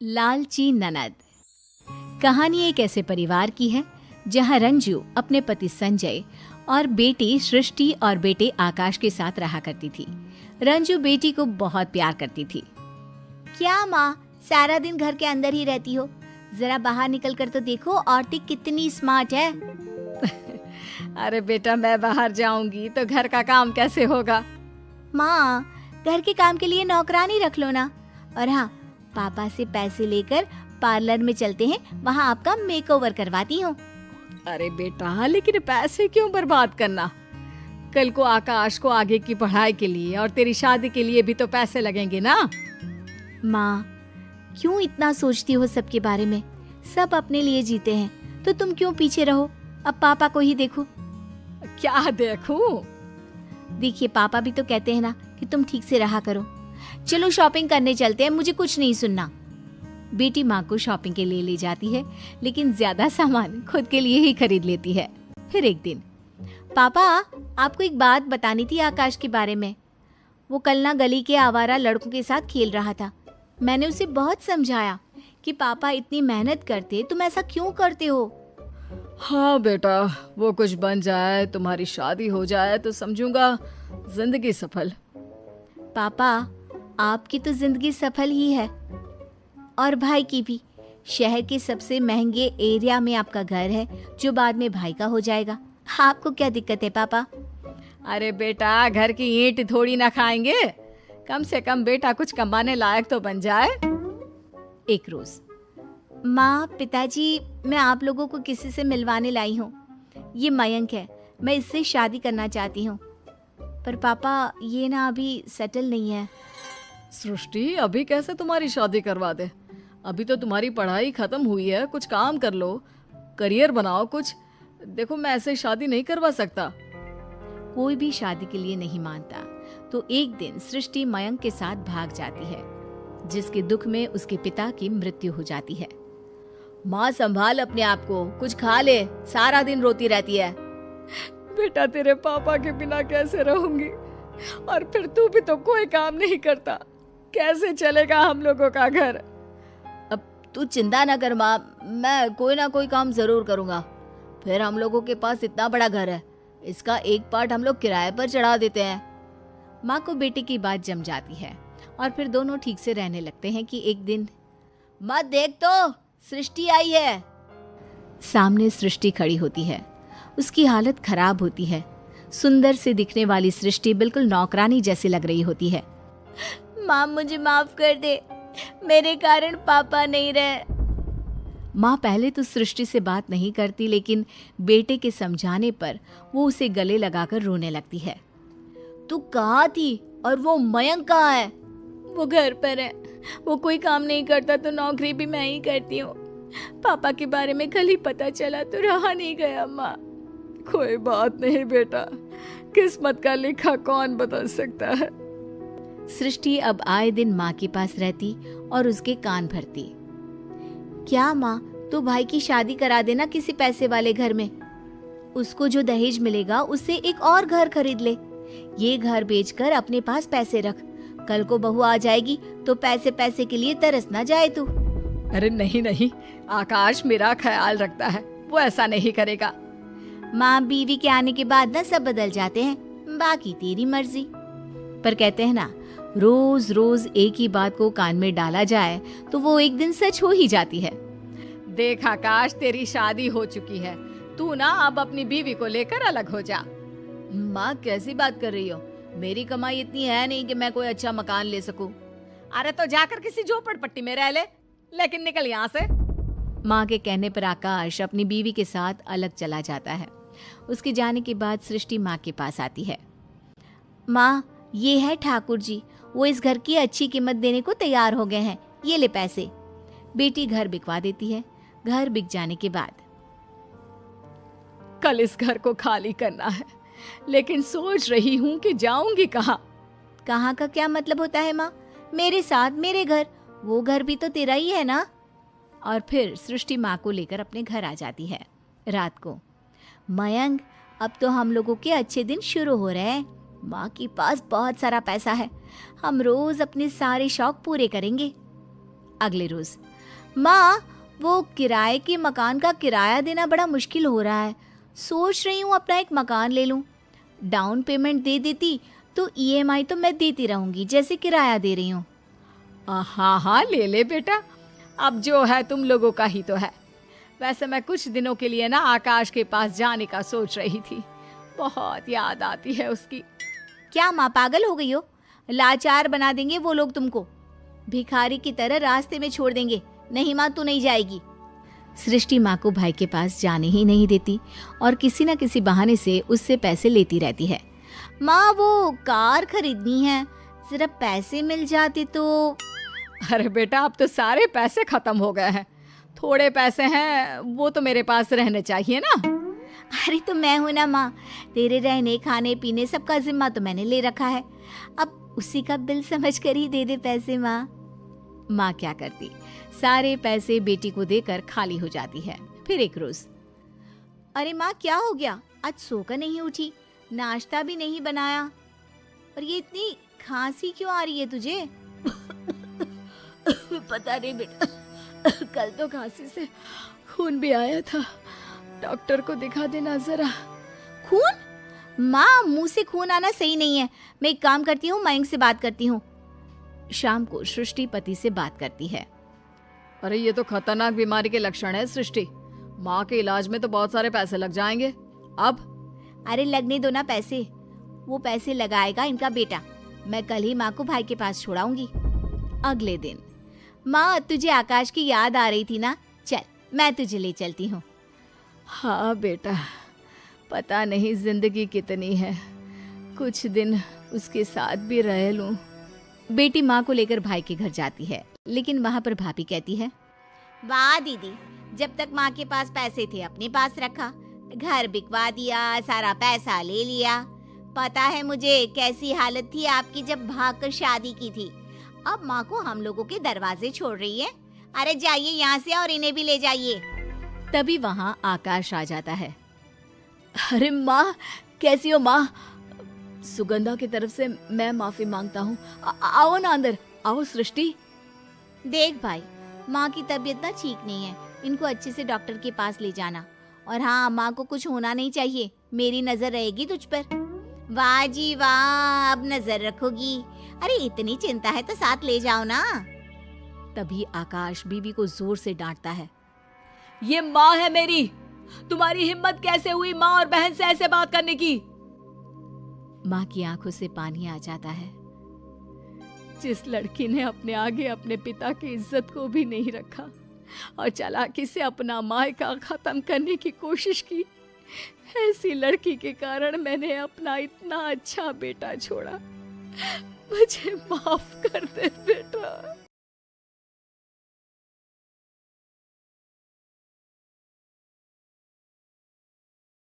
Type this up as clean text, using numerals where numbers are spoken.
लालची ननद। कहानी एक ऐसे परिवार की है जहां रंजू अपने पति संजय और बेटी सृष्टि और बेटे आकाश के साथ रहा करती थी। रंजू बेटी को बहुत प्यार करती थी। क्या माँ, सारा दिन घर के अंदर ही रहती हो? जरा बाहर निकल कर तो देखो, औरतें कितनी स्मार्ट है। अरे बेटा, मैं बाहर जाऊंगी तो घर का काम कैसे होगा? माँ, घर के काम के लिए नौकरानी रख लो ना। और हाँ, पापा से पैसे लेकर पार्लर में चलते हैं, वहाँ आपका मेकओवर करवाती हूँ। अरे बेटा, लेकिन पैसे क्यों बर्बाद करना? कल को आकाश को आगे की पढ़ाई के लिए और तेरी शादी के लिए भी तो पैसे लगेंगे ना। माँ, क्यों इतना सोचती हो सबके बारे में? सब अपने लिए जीते हैं तो तुम क्यों पीछे रहो? अब पापा को ही देखो। क्या देखूं? देखिए, पापा भी तो कहते हैं ना कि तुम ठीक से रहा करो। चलो शॉपिंग करने चलते हैं, मुझे कुछ नहीं सुनना। बेटी माँ को शॉपिंग के लिए ले जाती है, लेकिन ज्यादा सामान खुद के लिए ही खरीद लेती है। फिर एक दिन, पापा, आपको एक बात बतानी थी आकाश के बारे में। वो कल ना गली के आवारा लड़कों के साथ खेल रहा था। मैंने उसे बहुत समझाया कि पापा इतनी मेहनत करते, तुम ऐसा क्यों करते हो? हाँ बेटा, वो कुछ बन जाए, तुम्हारी शादी हो जाए तो समझूंगा जिंदगी सफल। पापा, आपकी तो जिंदगी सफल ही है, और भाई की भी। शहर के सबसे महंगे एरिया में आपका घर है, जो बाद में भाई का हो जाएगा। आपको क्या दिक्कत है पापा? अरे बेटा, घर की ईंट थोड़ी ना खाएंगे, कम से कम बेटा कुछ कमाने लायक तो बन जाए। एक रोज, माँ, पिताजी, मैं आप लोगों को किसी से मिलवाने लाई हूँ। ये मयंक है, मैं इससे शादी करना चाहती हूँ। पर पापा, ये ना अभी सेटल नहीं है। सृष्टि, अभी कैसे तुम्हारी शादी करवा दे? अभी तो तुम्हारी पढ़ाई खत्म हुई है, कुछ काम कर लो, करियर बनाओ कुछ। देखो, मैं ऐसे शादी नहीं करवा सकता। कोई भी शादी के लिए नहीं मानता, तो एक दिन सृष्टि मयंक के साथ भाग जाती है, जिसके दुख में उसके पिता की मृत्यु हो जाती है। माँ, संभाल अपने आप को, कुछ खा ले, सारा दिन रोती रहती है। बेटा, तेरे पापा के बिना कैसे रहूंगी? और फिर तू भी तो कोई काम नहीं करता, कैसे चलेगा हम लोगों का घर? अब तू चिंता ना कर माँ, मैं कोई ना कोई काम जरूर करूँगा। फिर हम लोगों के पास इतना बड़ा घर है, इसका एक पार्ट हम लोग किराए पर चढ़ा देते हैं। माँ को बेटे की बात जम जाती है और फिर दोनों ठीक से रहने लगते हैं कि एक दिन, मत देख तो, सृष्टि आई है। सामने सृष्टि खड़ी होती है। उसकी हालत खराब होती है। सुंदर से दिखने वाली सृष्टि बिल्कुल नौकरानी जैसी लग रही होती है। माँ, मुझे माफ कर दे, मेरे कारण पापा नहीं रहे। माँ पहले तो सृष्टि से बात नहीं करती, लेकिन बेटे के समझाने पर वो उसे गले लगाकर रोने लगती है। तू कहाँ थी और वो मयंक कहाँ है? वो घर पर है, वो कोई काम नहीं करता तो नौकरी भी मैं ही करती हूँ। पापा के बारे में कल ही पता चला तो रहा नहीं गया माँ। कोई बात नहीं बेटा, किस्मत का लिखा कौन बदल सकता है। सृष्टि अब आए दिन माँ के पास रहती और उसके कान भरती। क्या माँ, तू भाई की शादी करा देना किसी पैसे वाले घर में। उसको जो दहेज मिलेगा उससे एक और घर खरीद ले। ये घर बेचकर अपने पास पैसे रख, कल को बहू आ जाएगी तो पैसे पैसे के लिए तरस ना जाए तू। अरे नहीं नहीं, आकाश मेरा ख्याल रखता है, वो ऐसा नहीं करेगा। माँ, बीवी के आने के बाद ना सब बदल जाते हैं, बाकी तेरी मर्जी। पर कहते हैं ना, रोज रोज एक ही बात को कान में डाला जाए तो वो एक दिन सच हो ही जाती है। देख आकाश, तेरी शादी हो चुकी है, तू ना अब अपनी बीवी को लेकर अलग हो जा। माँ, कैसी बात कर रही हो? मेरी कमाई इतनी है नहीं कि मैं कोई अच्छा मकान ले सकूं। अरे तो जाकर किसी झोपड़पट्टी में रह ले, लेकिन निकल यहाँ से। माँ के कहने पर आकाश अपनी बीवी के साथ अलग चला जाता है। उसके जाने के बाद सृष्टि माँ के पास आती है। माँ, ये है ठाकुर जी, वो इस घर की अच्छी कीमत देने को तैयार हो गए हैं, ये ले पैसे। बेटी घर बिकवा देती है। घर बिक जाने के बाद, कल इस घर को खाली करना है, लेकिन सोच रही हूँ कि जाऊंगी कहाँ। कहाँ का क्या मतलब होता है माँ? मेरे साथ मेरे घर, वो घर भी तो तेरा ही है ना। और फिर सृष्टि माँ को लेकर अपने घर आ जाती है। रात को, मयंक, अब तो हम लोगों के अच्छे दिन शुरू हो रहे हैं। माँ के पास बहुत सारा पैसा है, हम रोज अपने सारे शौक पूरे करेंगे। अगले रोज, माँ वो किराए के मकान का किराया देना बड़ा मुश्किल हो रहा है। सोच रही हूँ अपना एक मकान ले लूँ। डाउन पेमेंट दे देती तो ईएमआई तो मैं देती रहूंगी जैसे किराया दे रही हूँ। हाँ हाँ, ले ले बेटा, अब जो है तुम लोगों का ही तो है। वैसे मैं कुछ दिनों के लिए ना आकाश के पास जाने का सोच रही थी, बहुत याद आती है उसकी। क्या माँ पागल हो गई हो? लाचार बना देंगे वो लोग तुमको, भिखारी की तरह रास्ते में छोड़ देंगे। नहीं माँ, तू नहीं जाएगी। सृष्टि माँ को भाई के पास जाने ही नहीं देती और किसी न किसी बहाने से उससे पैसे लेती रहती है। माँ वो कार खरीदनी है, जरा पैसे मिल जाते तो। अरे बेटा, अब तो सारे पैसे खत्म हो गए हैं, थोड़े पैसे हैं वो तो मेरे पास रहने चाहिए ना। अरे तो मैं हूं ना माँ, तेरे रहने खाने पीने सबका जिम्मा तो मैंने ले रखा है, अब उसी का बिल समझ कर ही दे दे पैसे। माँ क्या करती, सारे पैसे बेटी को देकर खाली हो जाती है। फिर एक रोज, अरे माँ क्या हो गया, आज सोकर नहीं उठी, नाश्ता भी नहीं बनाया, और ये इतनी खांसी क्यों आ रही है तुझे? पता नहीं बेटा, कल तो खांसी से खून भी आया था, डॉक्टर को दिखा देना जरा। खून? माँ मुंह से खून आना सही नहीं है, मैं एक काम करती हूँ, मयंक से बात करती हूँ। शाम को सृष्टि पति से बात करती है। अरे ये तो खतरनाक बीमारी के लक्षण है सृष्टि, माँ के इलाज में तो बहुत सारे पैसे लग जाएंगे। अब अरे लगने दो ना पैसे, वो पैसे लगाएगा इनका बेटा, मैं कल ही माँ को भाई के पास छोड़ाऊंगी। अगले दिन, माँ तुझे आकाश की याद आ रही थी ना, चल मैं तुझे ले चलती हूँ। हाँ बेटा, पता नहीं जिंदगी कितनी है, कुछ दिन उसके साथ भी रह लूं। बेटी माँ को लेकर भाई के घर जाती है, लेकिन वहाँ पर भाभी कहती है, वाह दीदी, जब तक माँ के पास पैसे थे अपने पास रखा, घर बिकवा दिया, सारा पैसा ले लिया। पता है मुझे कैसी हालत थी आपकी जब भागकर शादी की थी। अब माँ को हम लोगों के दरवाजे छोड़ रही है। अरे जाइए यहाँ से और इन्हें भी ले जाइए। तभी वहाँ आकाश आ जाता है। अरे माँ, कैसी हो माँ? सुगंधा की तरफ से मैं माफी मांगता हूँ, आओ ना अंदर, आओ सृष्टि। देख भाई, माँ की तबीयत ना ठीक नहीं है, इनको अच्छे से डॉक्टर के पास ले जाना। और हाँ, माँ को कुछ होना नहीं चाहिए, मेरी नजर रहेगी तुझ पर। वाह जी वाह, अब नजर रखोगी? अरे इतनी चिंता है तो साथ ले जाओ ना। तभी आकाश बीवी को जोर से डांटता है, ये माँ है मेरी, तुम्हारी हिम्मत कैसे हुई माँ और बहन से ऐसे बात करने की? माँ की आंखों से पानी आ जाता है। जिस लड़की ने अपने आगे अपने पिता की इज्जत को भी नहीं रखा और चालाकी से अपना मायका खत्म करने की कोशिश की, ऐसी लड़की के कारण मैंने अपना इतना अच्छा बेटा छोड़ा। मुझे माफ कर दे बेटा।